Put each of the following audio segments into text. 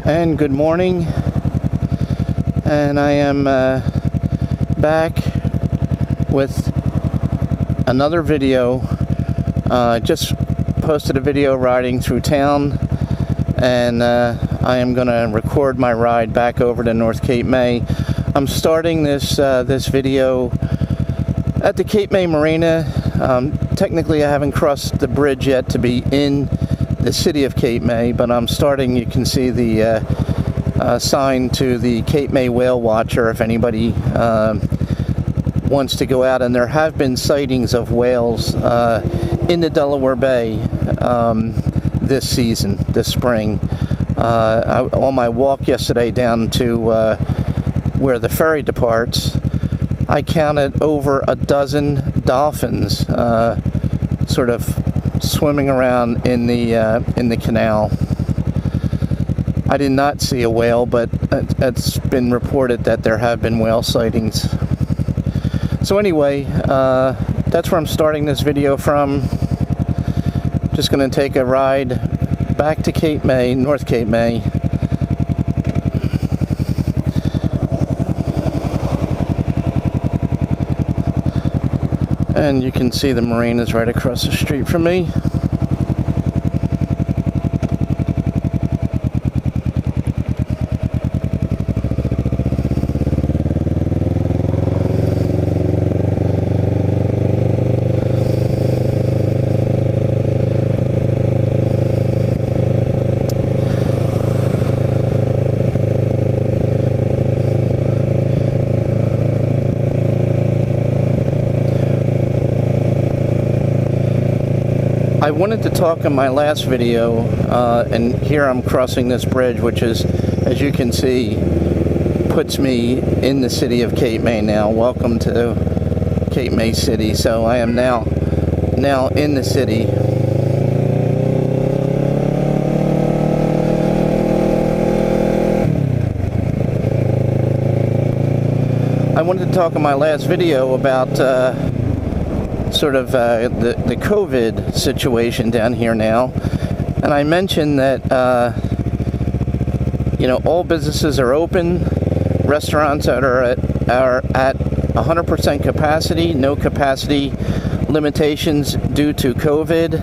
And good morning, and I am back with another video. Just posted a video riding through town, and I am going to record my ride back over to North Cape May. I'm starting this video at the Cape May Marina. Technically I haven't crossed the bridge yet to be in the city of Cape May, but I'm starting. You can see the sign to the Cape May Whale Watcher if anybody wants to go out. And there have been sightings of whales in the Delaware Bay this season, this spring. On my walk yesterday down to where the ferry departs, I counted over a dozen dolphins sort of swimming around in the canal. I did not see a whale, but it's been reported that there have been whale sightings. So anyway, that's where I'm starting this video from. Just going to take a ride back to Cape May, North Cape May. And you can see the marinas right across the street from me. I wanted to talk in my last video, and here I'm crossing this bridge, which is, as you can see, puts me in the city of Cape May now. Welcome to Cape May City. So I am now in the city. I wanted to talk in my last video about sort of the COVID situation down here now, and I mentioned that all businesses are open, restaurants are at 100% capacity, no capacity limitations due to COVID,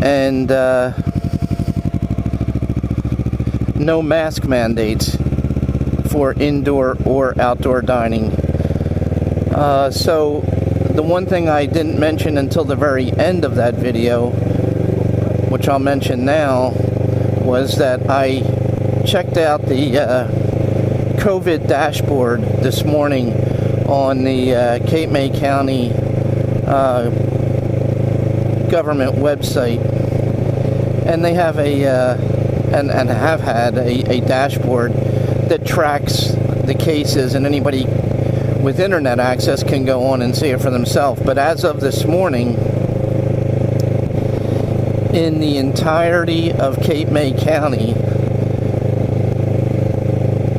and no mask mandates for indoor or outdoor dining. So the one thing I didn't mention until the very end of that video, which I'll mention now, was that I checked out the COVID dashboard this morning on the Cape May County government website, and they have and have had a dashboard that tracks the cases, and anybody with internet access can go on and see it for themselves. But as of this morning, in the entirety of Cape May County,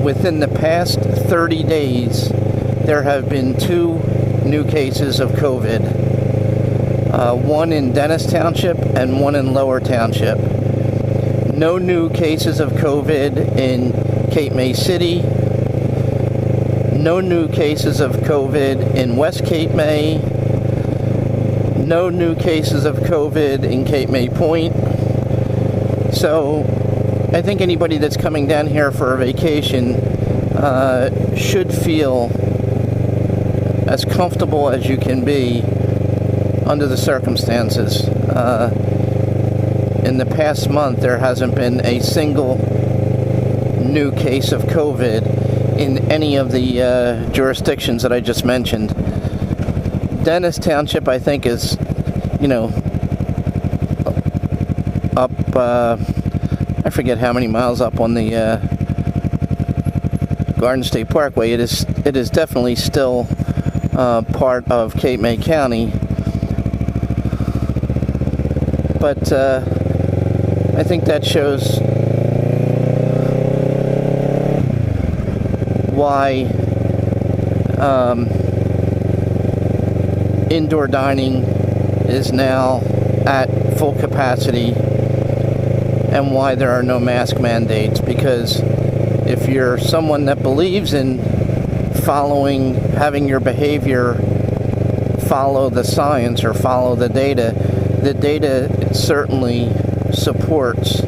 within the past 30 days, there have been 2 new cases of COVID. One in Dennis Township and one in Lower Township. No new cases of COVID in Cape May City. No new cases of COVID in West Cape May. No new cases of COVID in Cape May Point. So I think anybody that's coming down here for a vacation should feel as comfortable as you can be under the circumstances. In the past month, there hasn't been a single new case of COVID in any of the jurisdictions that I just mentioned. Dennis Township, I think, is, up, I forget how many miles up on the Garden State Parkway. It is definitely still part of Cape May County. But I think that shows why indoor dining is now at full capacity, and why there are no mask mandates. Because if you're someone that believes in having your behavior follow the science or follow the data certainly supports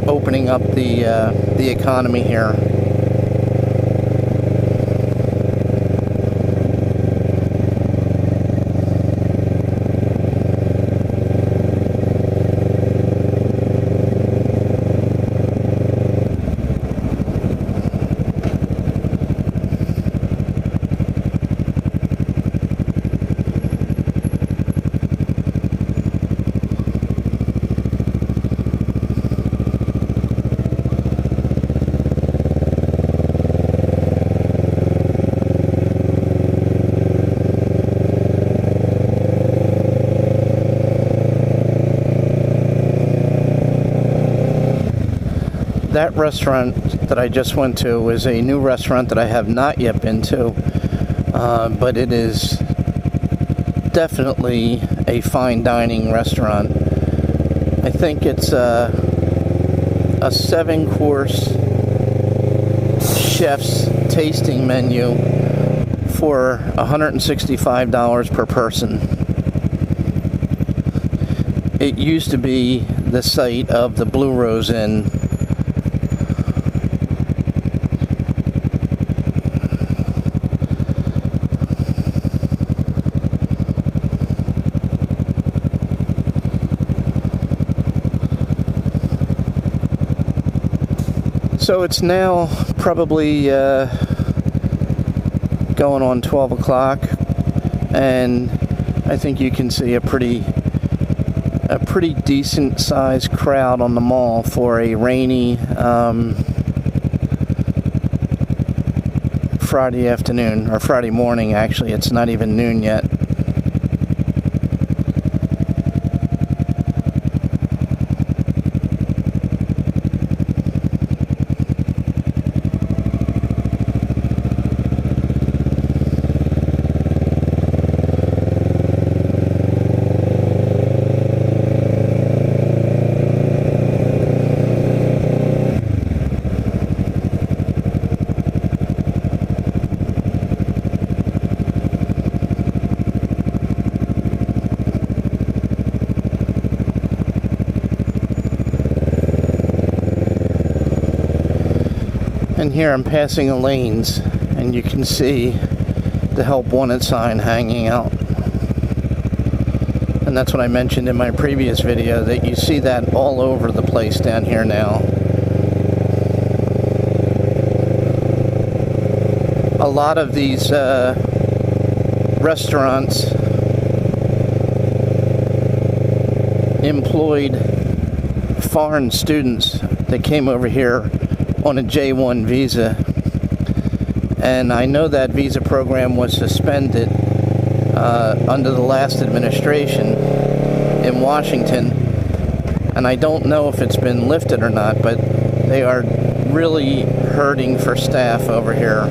opening up the economy here. That restaurant that I just went to is a new restaurant that I have not yet been to, but it is definitely a fine dining restaurant. I think it's a 7-course chef's tasting menu for $165 per person. It used to be the site of the Blue Rose Inn. So it's now probably going on 12 o'clock, and I think you can see a pretty decent sized crowd on the mall for a rainy Friday afternoon, or Friday morning actually. It's not even noon yet. And here I'm passing the lanes, and you can see the help wanted sign hanging out. And that's what I mentioned in my previous video, that you see that all over the place down here now. A lot of these restaurants employed foreign students that came over here on a J1 visa, and I know that visa program was suspended under the last administration in Washington, and I don't know if it's been lifted or not, but they are really hurting for staff over here.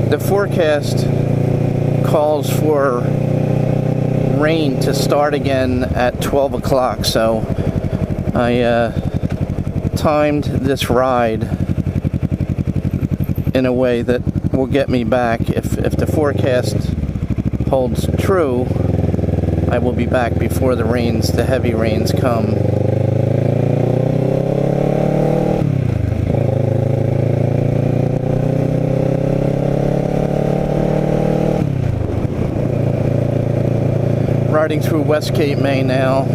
The forecast calls for rain to start again at 12 o'clock, so I timed this ride in a way that will get me back. If the forecast holds true, I will be back before the heavy rains come. Riding through West Cape May now.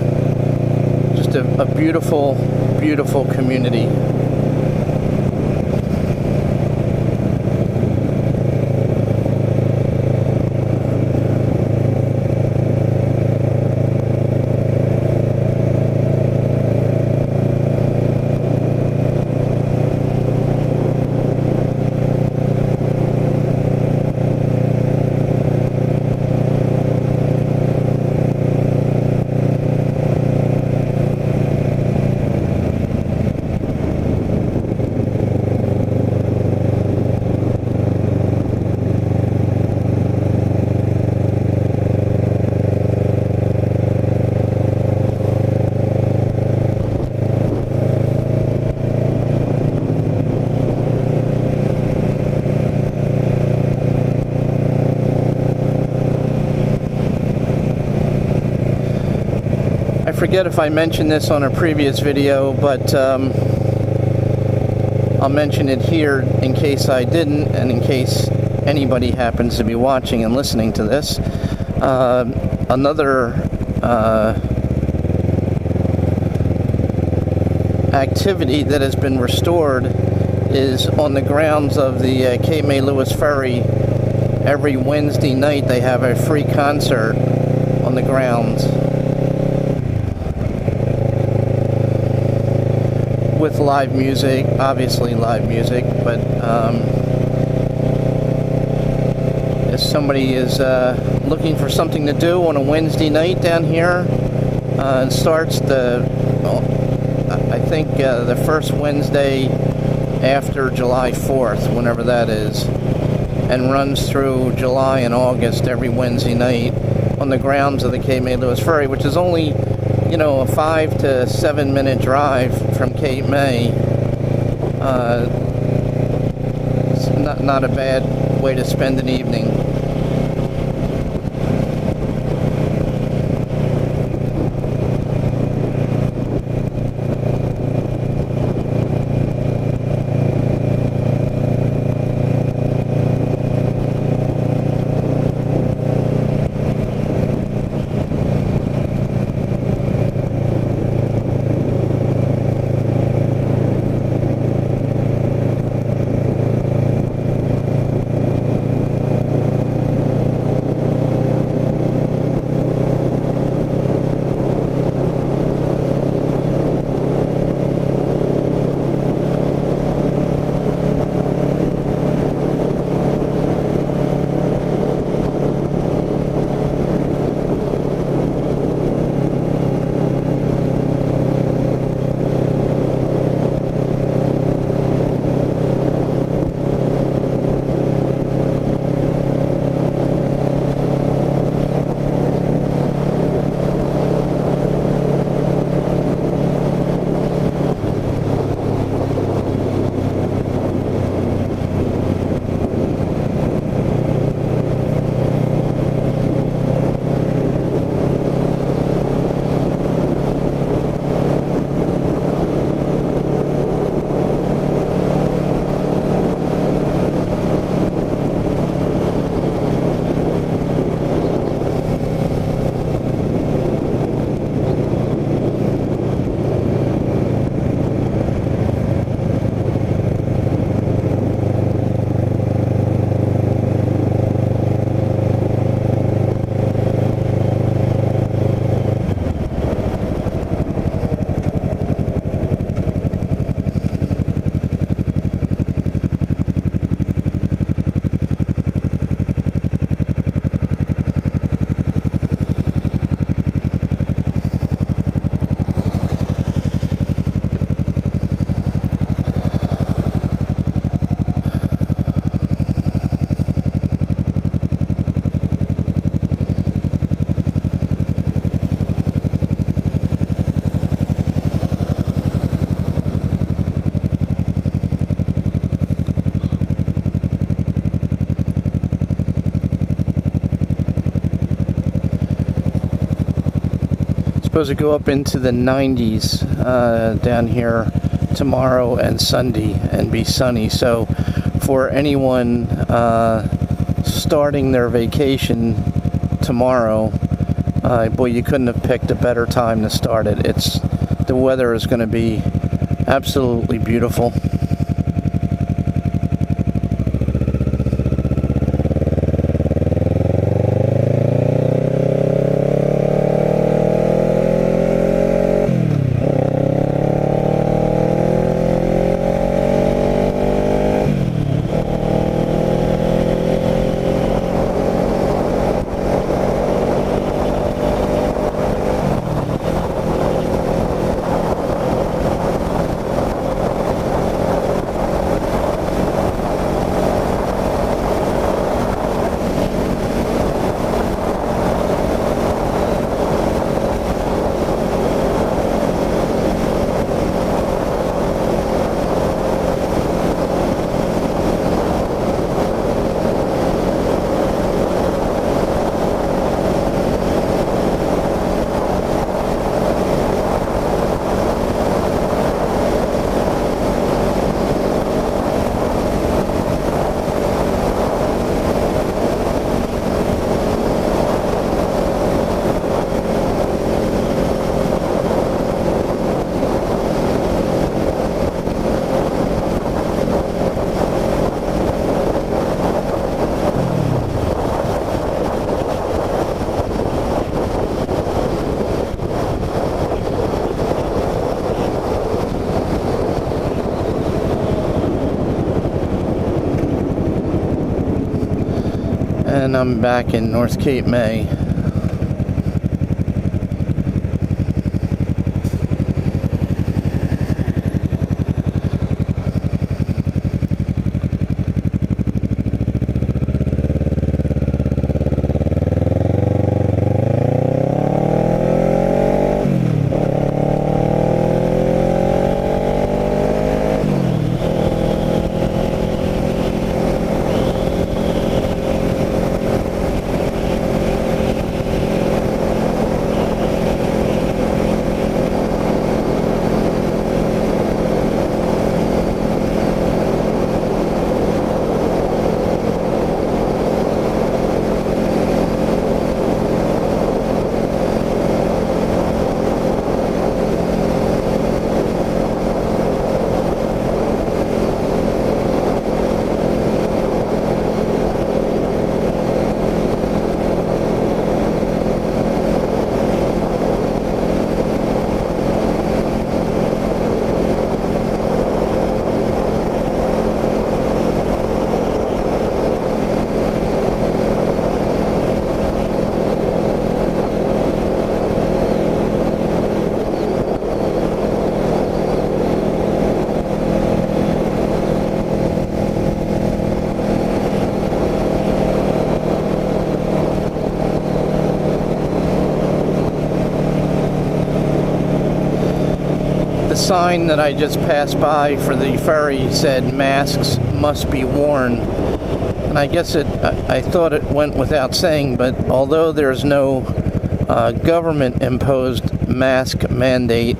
Just a beautiful, beautiful community. I forget if I mentioned this on a previous video, but I'll mention it here in case I didn't, and in case anybody happens to be watching and listening to this. Another activity that has been restored is on the grounds of the Cape May Ferry. Every Wednesday night they have a free concert on the grounds with live music, obviously live music, but if somebody is looking for something to do on a Wednesday night down here, it starts I think the first Wednesday after July 4th, whenever that is, and runs through July and August every Wednesday night on the grounds of the Cape May Ferry, which is only, you know, a 5 to 7 minute drive from Cape May. It's not a bad way to spend an evening. Supposed to go up into the 90s down here tomorrow and Sunday and be sunny. So for anyone starting their vacation tomorrow, Boy, you couldn't have picked a better time to start it. The weather is going to be absolutely beautiful. And I'm back in North Cape May. The sign that I just passed by for the ferry said masks must be worn, and I guess I thought it went without saying, but although there's no government imposed mask mandate,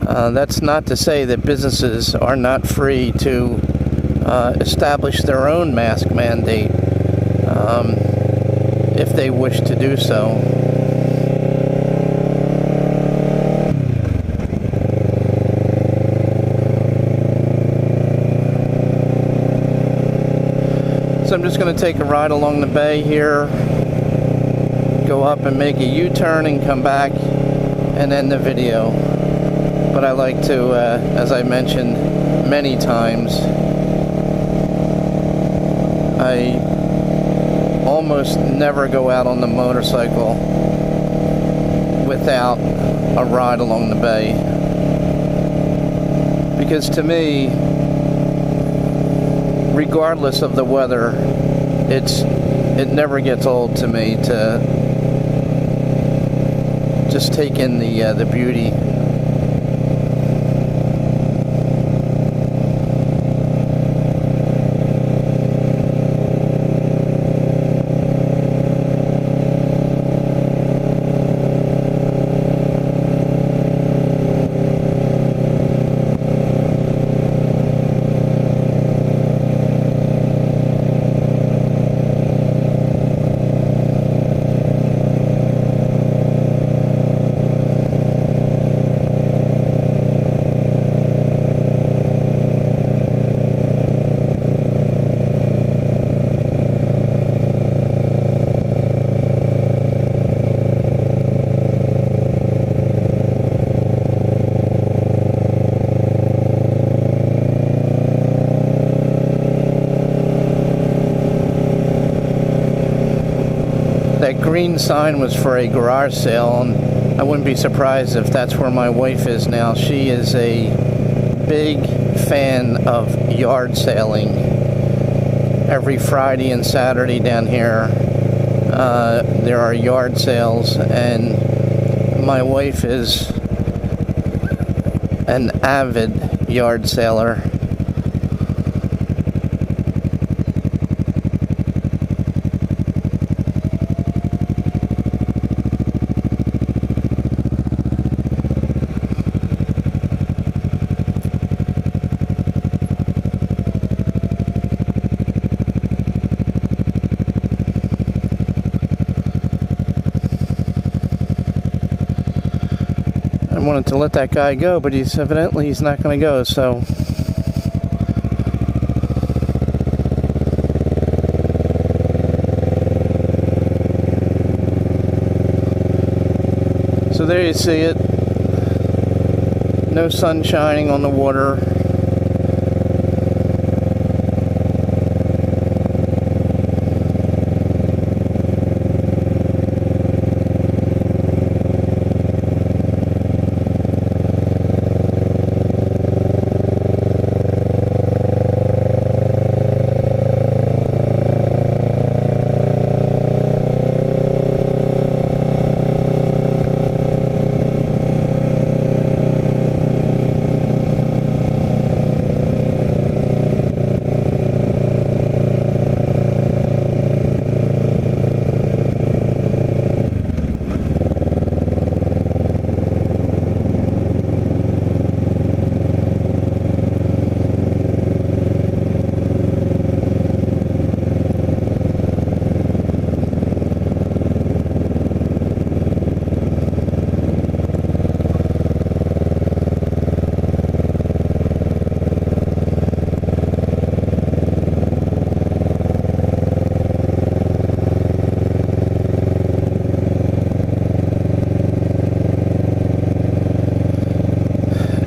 that's not to say that businesses are not free to establish their own mask mandate if they wish to do so. So I'm just going to take a ride along the bay here, go up and make a U-turn and come back and end the video. But I like to, as I mentioned many times, I almost never go out on the motorcycle without a ride along the bay. Because to me, regardless of the weather, it never gets old to me to just take in the beauty. that green sign was for a garage sale, and I wouldn't be surprised if that's where my wife is now. She is a big fan of yard sailing. Every Friday and Saturday down here, there are yard sales, and my wife is an avid yard sailor. I wanted to let that guy go, but he's not going to go, so there you see it. No sun shining on the water.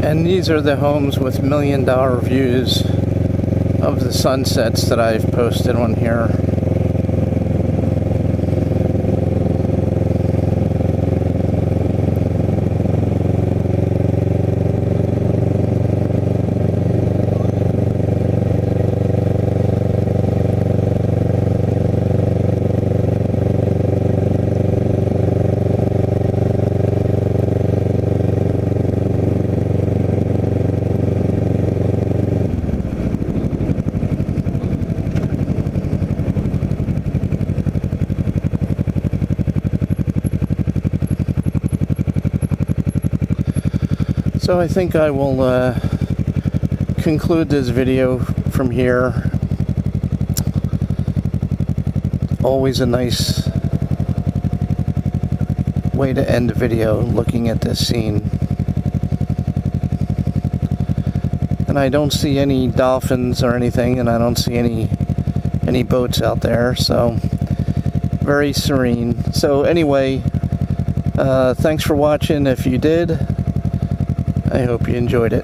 And these are the homes with $1 million views of the sunsets that I've posted on here. So I think I will conclude this video from here. Always a nice way to end a video, looking at this scene. And I don't see any dolphins or anything, and I don't see any boats out there, so very serene. So anyway, thanks for watching. If you did, I hope you enjoyed it.